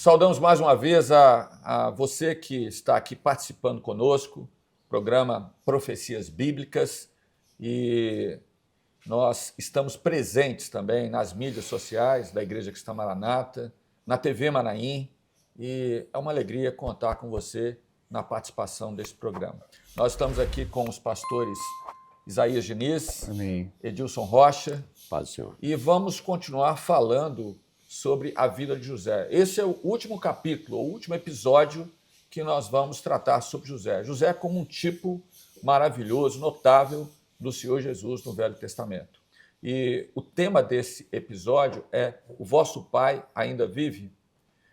Saudamos mais uma vez a você que está aqui participando conosco, programa Profecias Bíblicas, e nós estamos presentes também nas mídias sociais da Igreja Cristã Maranata, na TV Manaim, e é uma alegria contar com você na participação deste programa. Nós estamos aqui com os pastores Isaías Diniz, Amém. Edilson Rocha, Paz do Senhor. E vamos continuar falando sobre a vida de José. Esse é o último capítulo, o último episódio que nós vamos tratar sobre José. José como um tipo maravilhoso, notável do Senhor Jesus no Velho Testamento. E o tema desse episódio é: o vosso pai ainda vive?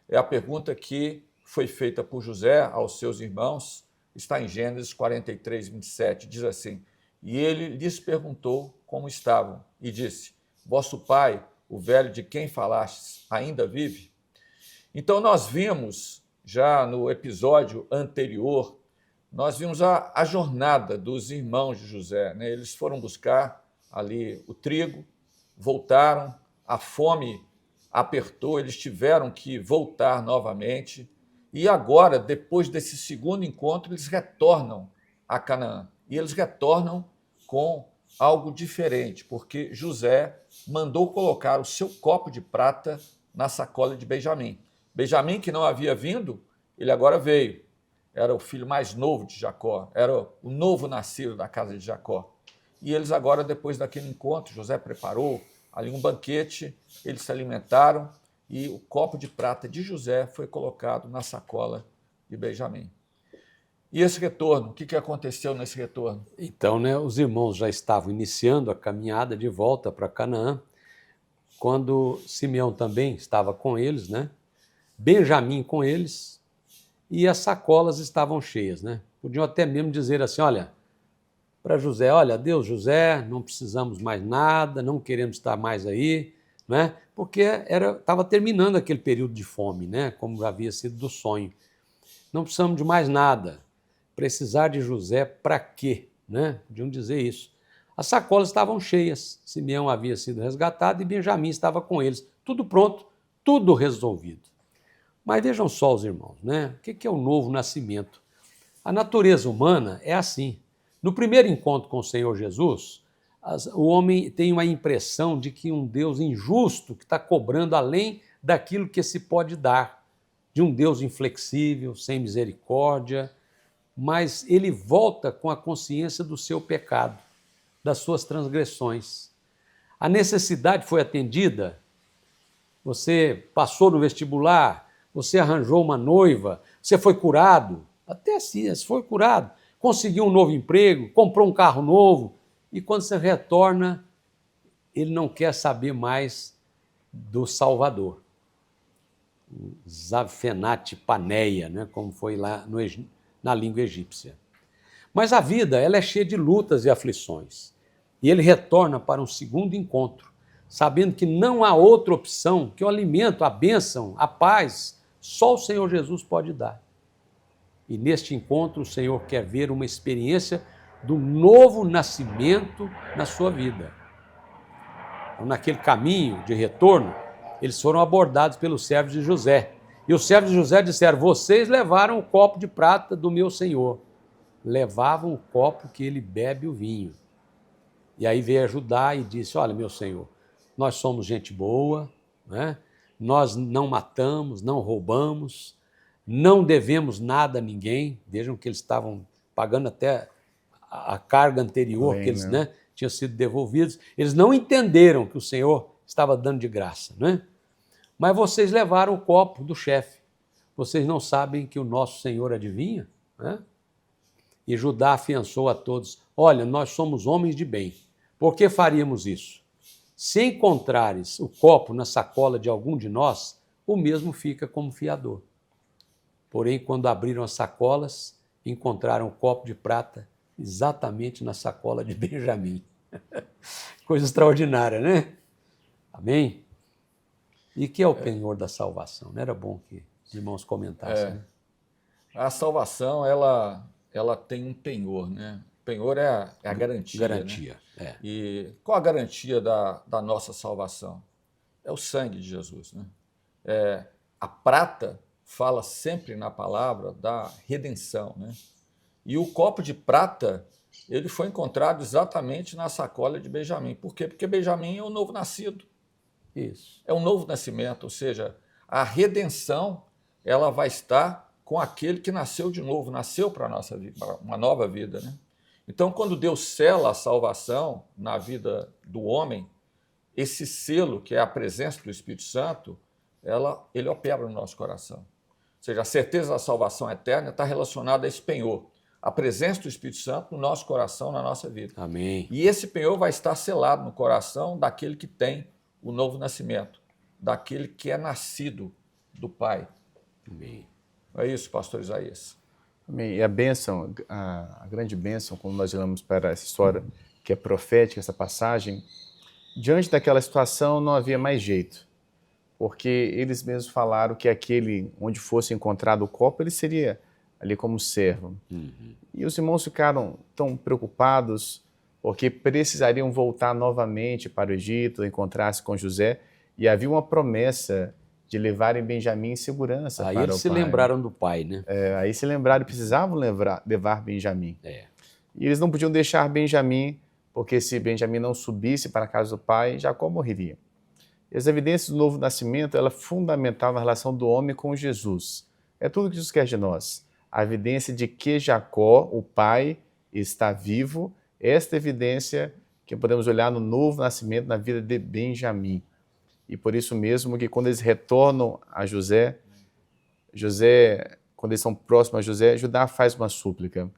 É a pergunta que foi feita por José aos seus irmãos, está em Gênesis 43, 27, diz assim: e ele lhes perguntou como estavam, e disse: vosso pai, o velho de quem falastes, ainda vive? Então nós vimos, já no episódio anterior, nós vimos a jornada dos irmãos de José, né? Eles foram buscar ali o trigo, voltaram, a fome apertou, eles tiveram que voltar novamente, e agora, depois desse segundo encontro, eles retornam a Canaã, e eles retornam com algo diferente, porque José mandou colocar o seu copo de prata na sacola de Benjamim. Benjamim, que não havia vindo, ele agora veio. Era o filho mais novo de Jacó, era o novo nascido da casa de Jacó. E eles agora, depois daquele encontro, José preparou ali um banquete, eles se alimentaram e o copo de prata de José foi colocado na sacola de Benjamim. E esse retorno, o que aconteceu nesse retorno? Então, os irmãos já estavam iniciando a caminhada de volta para Canaã, quando Simeão também estava com eles, Benjamim com eles, e as sacolas estavam cheias. Podiam até mesmo dizer assim: olha, para José, olha, adeus José, não precisamos mais nada, não queremos estar mais aí, porque estava terminando aquele período de fome, como havia sido do sonho. Não precisamos de mais nada. Precisar de José para quê? Podiam dizer isso. As sacolas estavam cheias, Simeão havia sido resgatado e Benjamim estava com eles. Tudo pronto, tudo resolvido. Mas vejam só os irmãos, o que é o novo nascimento? A natureza humana é assim. No primeiro encontro com o Senhor Jesus, o homem tem uma impressão de que um Deus injusto que está cobrando além daquilo que se pode dar, de um Deus inflexível, sem misericórdia, mas ele volta com a consciência do seu pecado, das suas transgressões. A necessidade foi atendida, você passou no vestibular, você arranjou uma noiva, você foi curado, até assim, você foi curado, conseguiu um novo emprego, comprou um carro novo, e quando você retorna, ele não quer saber mais do Salvador. Zaphenat Paneia, como foi lá na língua egípcia. Mas a vida ela é cheia de lutas e aflições. E ele retorna para um segundo encontro, sabendo que não há outra opção que o alimento, a bênção, a paz, só o Senhor Jesus pode dar. E neste encontro o Senhor quer ver uma experiência do novo nascimento na sua vida. Então, naquele caminho de retorno, eles foram abordados pelos servos de José. E os servos de José disseram: vocês levaram o copo de prata do meu senhor. Levavam o copo que ele bebe o vinho. E aí veio Judá e disse: olha, meu senhor, nós somos gente boa, nós não matamos, não roubamos, não devemos nada a ninguém. Vejam que eles estavam pagando até a carga anterior que eles tinham sido devolvidos. Eles não entenderam que o Senhor estava dando de graça, Mas vocês levaram o copo do chefe. Vocês não sabem que o nosso Senhor adivinha? E Judá afiançou a todos: olha, nós somos homens de bem. Por que faríamos isso? Se encontrares o copo na sacola de algum de nós, o mesmo fica como fiador. Porém, quando abriram as sacolas, encontraram o copo de prata exatamente na sacola de Benjamim. Coisa extraordinária, Amém? E que é o penhor da salvação? Não era bom que os irmãos comentassem? A salvação, ela tem um penhor, Penhor é a garantia. Garantia, E qual a garantia da nossa salvação? É o sangue de Jesus, A prata fala sempre na palavra da redenção, né? E o copo de prata, ele foi encontrado exatamente na sacola de Benjamim. Por quê? Porque Benjamim é o novo nascido. Isso. É um novo nascimento, ou seja, a redenção, ela vai estar com aquele que nasceu de novo, nasceu para a nossa vida, para uma nova vida, né? Então, quando Deus sela a salvação na vida do homem, esse selo, que é a presença do Espírito Santo, ele opera no nosso coração. Ou seja, a certeza da salvação eterna está relacionada a esse penhor, a presença do Espírito Santo no nosso coração, na nossa vida. Amém. E esse penhor vai estar selado no coração daquele que tem o novo nascimento, daquele que é nascido do Pai. Amém. É isso, pastor Isaías. Amém. E a bênção, a grande bênção, quando nós olhamos para essa história que é profética, essa passagem, diante daquela situação não havia mais jeito, porque eles mesmos falaram que aquele onde fosse encontrado o copo, ele seria ali como servo. E os irmãos ficaram tão preocupados porque precisariam voltar novamente para o Egito, encontrar-se com José, e havia uma promessa de levarem Benjamim em segurança Aí para eles o se pai. lembraram do pai, né? Aí se lembraram, precisavam levar Benjamim. E eles não podiam deixar Benjamim, porque se Benjamim não subisse para a casa do pai, Jacó morreria. E as evidências do novo nascimento, ela é fundamental na relação do homem com Jesus. É tudo que Jesus quer de nós. A evidência de que Jacó, o pai, está vivo, esta evidência que podemos olhar no novo nascimento na vida de Benjamim. E por isso mesmo que quando eles retornam a José, quando eles são próximos a José, Judá faz uma súplica.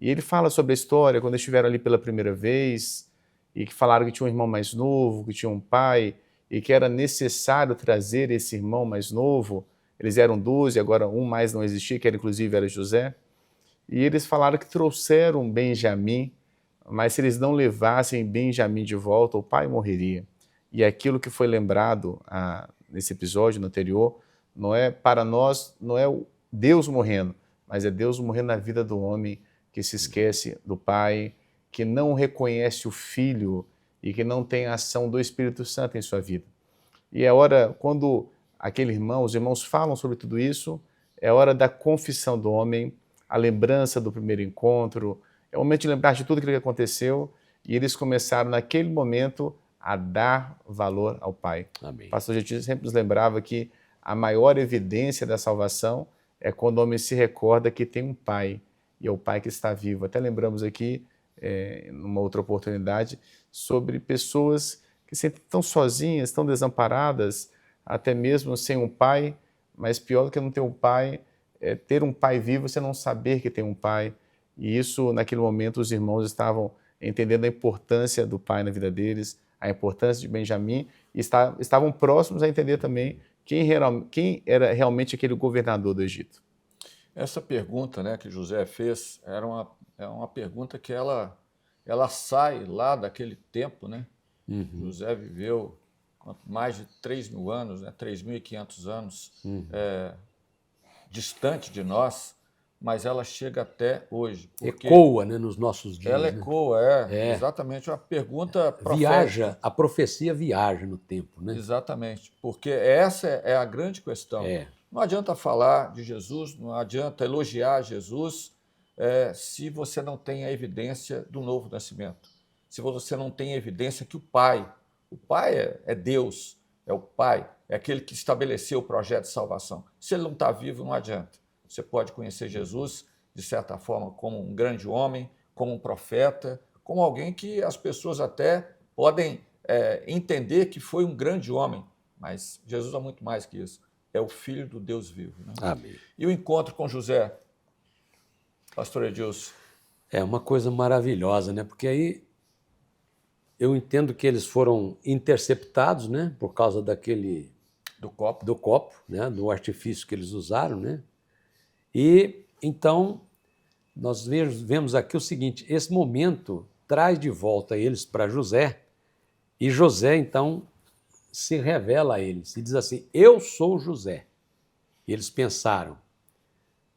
E ele fala sobre a história, quando eles estiveram ali pela primeira vez, e que falaram que tinha um irmão mais novo, que tinha um pai, e que era necessário trazer esse irmão mais novo. Eles eram 12, agora um mais não existia, que era, inclusive era José. E eles falaram que trouxeram Benjamim, mas se eles não levassem Benjamim de volta, o pai morreria. E aquilo que foi lembrado nesse episódio, no anterior, não é para nós, não é Deus morrendo, mas é Deus morrendo na vida do homem que se esquece do pai, que não reconhece o filho e que não tem a ação do Espírito Santo em sua vida. E é hora, quando os irmãos falam sobre tudo isso, é hora da confissão do homem, a lembrança do primeiro encontro, é o momento de lembrar de tudo aquilo que aconteceu, e eles começaram naquele momento a dar valor ao Pai. Amém. O pastor Getúlio sempre nos lembrava que a maior evidência da salvação é quando o homem se recorda que tem um Pai, e é o Pai que está vivo. Até lembramos aqui, numa outra oportunidade, sobre pessoas que se sentem tão sozinhas, tão desamparadas, até mesmo sem um pai, mas pior do que não ter um pai, é ter um pai vivo, você não saber que tem um pai. E isso, naquele momento, os irmãos estavam entendendo a importância do pai na vida deles, a importância de Benjamim, e estavam próximos a entender também quem era realmente aquele governador do Egito. Essa pergunta, né, que José fez é uma pergunta que ela sai lá daquele tempo, né? José viveu mais de 3.000 anos, né, 3.500 anos distante de nós, mas ela chega até hoje. Ecoa, né, nos nossos dias. Ela né? ecoa, exatamente, uma pergunta profética. Viaja, a profecia viaja no tempo, né? Exatamente, porque essa é a grande questão. Não adianta falar de Jesus, não adianta elogiar Jesus se você não tem a evidência do novo nascimento. Se você não tem evidência que o Pai é Deus, é o Pai, é aquele que estabeleceu o projeto de salvação. Se ele não está vivo, não adianta. Você pode conhecer Jesus, de certa forma, como um grande homem, como um profeta, como alguém que as pessoas até podem entender que foi um grande homem, mas Jesus é muito mais que isso. É o Filho do Deus vivo. Né? Amém. E o encontro com José, pastor Edilson? É uma coisa maravilhosa, né? Porque aí eu entendo que eles foram interceptados, né? Por causa do copo, né? Do artifício que eles usaram, né? E então nós vemos aqui o seguinte: esse momento traz de volta eles para José, e José então se revela a eles e diz assim: eu sou José. E eles pensaram: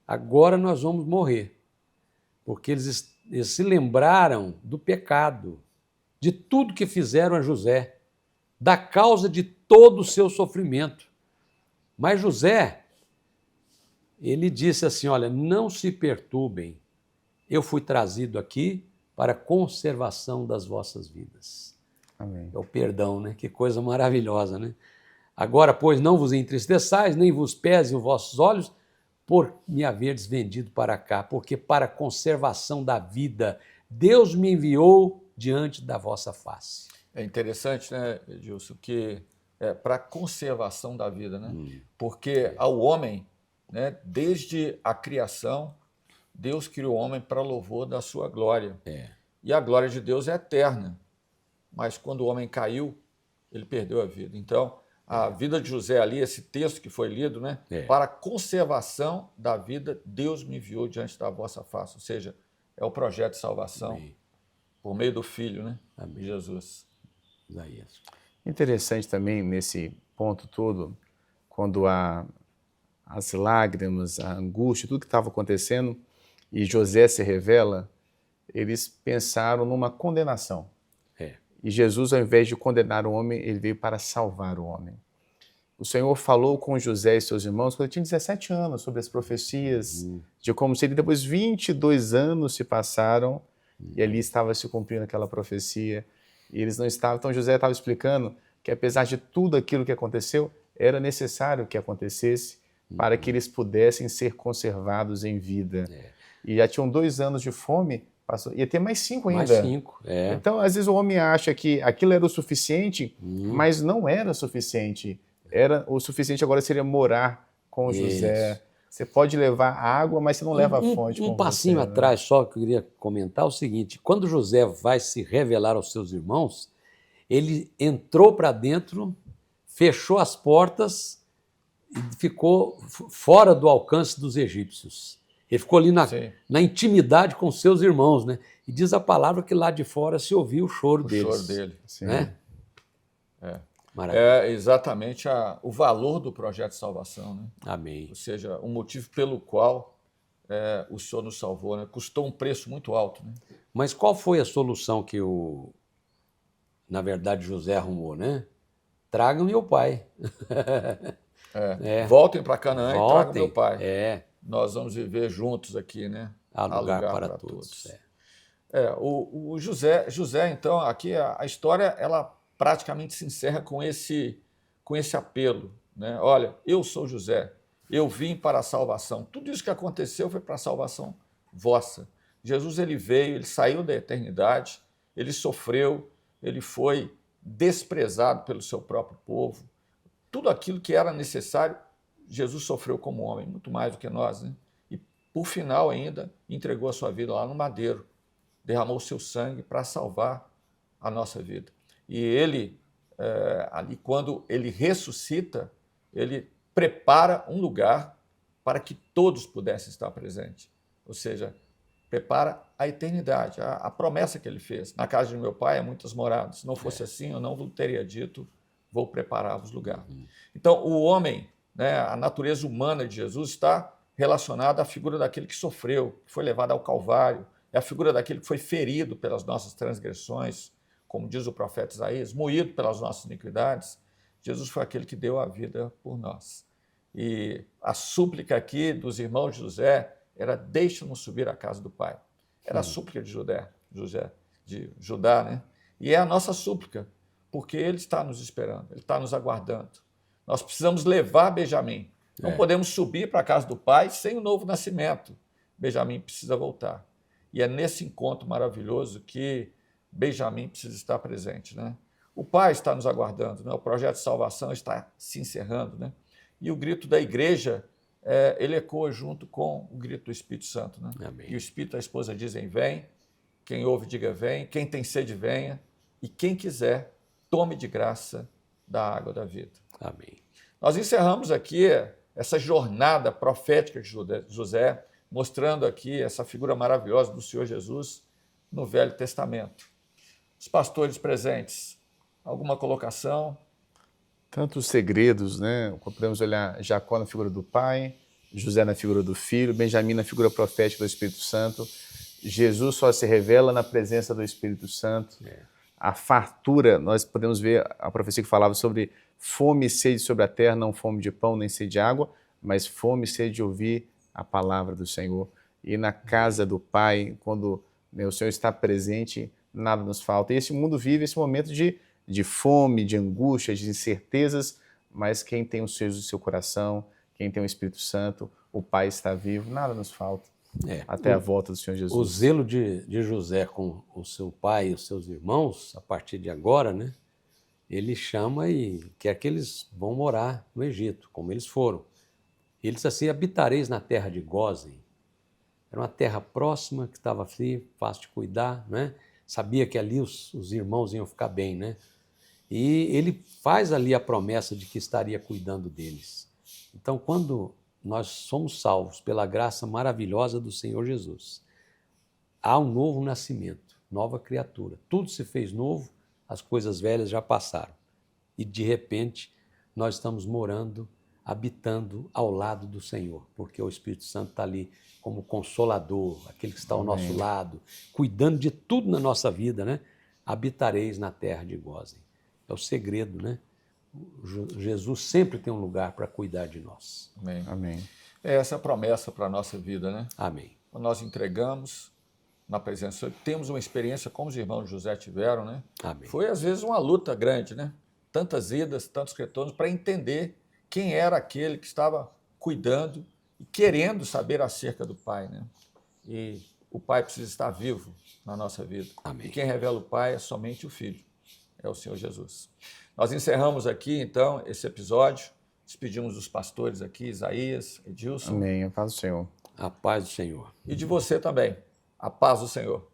agora nós vamos morrer, porque eles se lembraram do pecado, de tudo que fizeram a José, da causa de todo o seu sofrimento. Mas José, ele disse assim, olha, não se perturbem, eu fui trazido aqui para a conservação das vossas vidas. Amém. É o perdão, né? Que coisa maravilhosa, né? Agora, pois, não vos entristeçais, nem vos pesem os vossos olhos, por me haverdes vendido para cá, porque para a conservação da vida, Deus me enviou diante da vossa face. É interessante, né, Edilson, que é para a conservação da vida, né? Porque ao homem, né, desde a criação, Deus criou o homem para louvor da sua glória. E a glória de Deus é eterna. Mas quando o homem caiu, ele perdeu a vida. Então, a vida de José ali, esse texto que foi lido, né? Para a conservação da vida, Deus me enviou diante da vossa face. Ou seja, é o projeto de salvação. Amém. Por meio do Filho, né? Amém. De Jesus. Isaías. Interessante também nesse ponto todo, quando as lágrimas, a angústia, tudo que estava acontecendo, e José se revela, eles pensaram numa condenação. E Jesus, ao invés de condenar o homem, ele veio para salvar o homem. O Senhor falou com José e seus irmãos quando ele tinha 17 anos, sobre as profecias, de como seria. Depois 22 anos se passaram e ali estava se cumprindo aquela profecia. E eles não estavam. Então José estava explicando que, apesar de tudo aquilo que aconteceu, era necessário que acontecesse para que eles pudessem ser conservados em vida. E já tinham 2 anos de fome, ia ter mais 5 ainda. Mais 5, Então, às vezes o homem acha que aquilo era o suficiente, mas não era suficiente. O suficiente agora seria morar com José. Você pode levar água, mas você não leva a fonte com Um passinho você, atrás só que eu queria comentar o seguinte, quando José vai se revelar aos seus irmãos, ele entrou para dentro, fechou as portas e ficou fora do alcance dos egípcios. Ele ficou ali na intimidade com seus irmãos, né? E diz a palavra que lá de fora se ouvia o choro deles. O choro dele. Sim. Né? É exatamente o valor do projeto de salvação, né? Amém. Ou seja, o motivo pelo qual o Senhor nos salvou, né? Custou um preço muito alto, né? Mas qual foi a solução que na verdade, José arrumou, né? Tragam meu pai. Voltem para Canaã e tragam Voltem. meu pai. Nós vamos viver juntos aqui, né? Há lugar para todos. O José, então, aqui a história, ela praticamente se encerra com esse apelo, né? Olha, eu sou José, eu vim para a salvação. Tudo isso que aconteceu foi para a salvação vossa. Jesus, ele veio, ele saiu da eternidade, ele sofreu, ele foi desprezado pelo seu próprio povo. Tudo aquilo que era necessário, Jesus sofreu como homem, muito mais do que nós, né? E, por final ainda, entregou a sua vida lá no madeiro, derramou o seu sangue para salvar a nossa vida. E ele, ali quando ele ressuscita, ele prepara um lugar para que todos pudessem estar presentes. Ou seja, prepara a eternidade, a promessa que ele fez. Na casa de meu pai há muitas moradas. Se não fosse assim, eu não teria dito, vou preparar-vos lugar. Então, o homem, né, a natureza humana de Jesus está relacionada à figura daquele que sofreu, que foi levado ao Calvário, é a figura daquele que foi ferido pelas nossas transgressões, como diz o profeta Isaías, moído pelas nossas iniquidades. Jesus foi aquele que deu a vida por nós. E a súplica aqui dos irmãos de José era: deixa-nos subir à casa do Pai. Era a súplica de Judá, né? E é a nossa súplica, porque ele está nos esperando, ele está nos aguardando. Nós precisamos levar Benjamim. Não podemos subir para a casa do Pai sem o novo nascimento. Benjamim precisa voltar. E é nesse encontro maravilhoso que Benjamim precisa estar presente, né? O Pai está nos aguardando, né? O projeto de salvação está se encerrando, né? E o grito da igreja, ele ecoa junto com o grito do Espírito Santo, né? Amém. E o Espírito e a esposa dizem: vem. Quem ouve, diga vem. Quem tem sede, venha. E quem quiser, tome de graça da água da vida. Amém. Nós encerramos aqui essa jornada profética de José, mostrando aqui essa figura maravilhosa do Senhor Jesus no Velho Testamento. Os pastores presentes, alguma colocação? Tantos segredos, né? Podemos olhar Jacó na figura do pai, José na figura do filho, Benjamim na figura profética do Espírito Santo. Jesus só se revela na presença do Espírito Santo. a fartura, nós podemos ver a profecia que falava sobre fome e sede sobre a terra, não fome de pão nem sede de água, mas fome e sede de ouvir a palavra do Senhor. E na casa do Pai, quando o Senhor está presente, nada nos falta. E esse mundo vive esse momento de fome, de angústia, de incertezas, mas quem tem os seios do seu coração, quem tem o Espírito Santo, o Pai está vivo, nada nos falta. Até a volta do Senhor Jesus. O zelo de José com o seu pai e os seus irmãos, a partir de agora, né? Ele chama e quer que eles vão morar no Egito, como eles foram. Ele disse assim, habitareis na terra de Gósen. Era uma terra próxima, que estava ali, fácil de cuidar, né? Sabia que ali os irmãos iam ficar bem, né? E ele faz ali a promessa de que estaria cuidando deles. Então, quando nós somos salvos pela graça maravilhosa do Senhor Jesus, há um novo nascimento, nova criatura. Tudo se fez novo, as coisas velhas já passaram. E, de repente, nós estamos morando, habitando ao lado do Senhor, porque o Espírito Santo está ali como consolador, aquele que está ao nosso lado, cuidando de tudo na nossa vida, né? Habitareis na terra de Gósen. É o segredo, né? Jesus sempre tem um lugar para cuidar de nós. Amém. Amém. É essa a promessa para a nossa vida, né? Amém. Quando nós entregamos na presença, temos uma experiência como os irmãos de José tiveram, né? Amém. Foi, às vezes, uma luta grande, né? Tantas idas, tantos retornos, para entender quem era aquele que estava cuidando e querendo saber acerca do Pai, né? E o Pai precisa estar vivo na nossa vida. Amém. E quem revela o Pai é somente o Filho, é o Senhor Jesus. Nós encerramos aqui, então, esse episódio. Despedimos dos pastores aqui, Isaías, Edilson. Amém. A paz do Senhor. A paz do Senhor. E de você também. A paz do Senhor.